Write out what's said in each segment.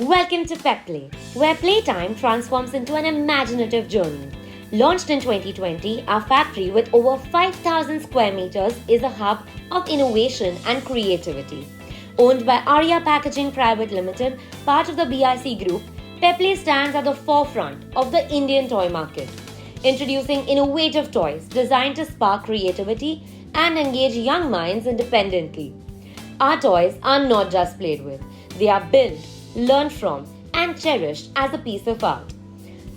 Welcome to Pepplay, where playtime transforms into an imaginative journey. Launched in 2020, our factory with over 5,000 square meters is a hub of innovation and creativity. Owned by Arya Packaging Private Limited, part of the BIC Group, Pepplay stands at the forefront of the Indian toy market, introducing innovative toys designed to spark creativity and engage young minds independently. Our toys are not just played with, they are built, learned from, and cherished as a piece of art.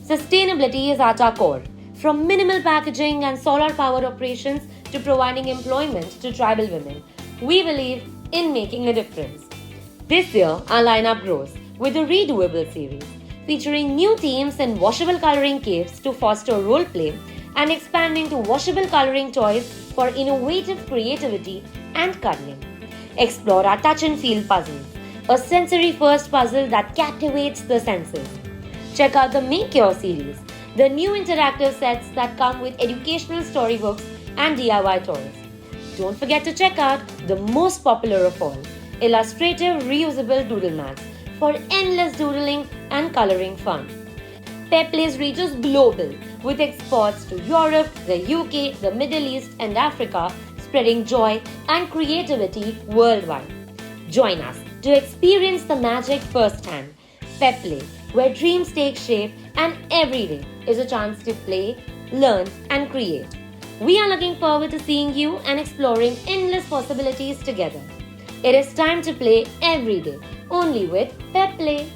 Sustainability is at our core, from minimal packaging and solar powered operations to providing employment to tribal women. We believe in making a difference. This year, our lineup grows with the Redoable series, featuring new themes in washable coloring kits to foster role play and expanding to washable coloring toys for innovative creativity and cuddling. Explore our touch and feel puzzles, a sensory first puzzle that captivates the senses. Check out the Make Your series, the new interactive sets that come with educational storybooks and DIY toys. Don't forget to check out the most popular of all, illustrative reusable doodle mats for endless doodling and coloring fun. Pepplay's reach is global, with exports to Europe, the UK, the Middle East, and Africa, spreading joy and creativity worldwide. Join us to experience the magic firsthand. Pepplay, where dreams take shape and every day is a chance to play, learn, and create. We are looking forward to seeing you and exploring endless possibilities together. It is time to play every day, only with Pepplay.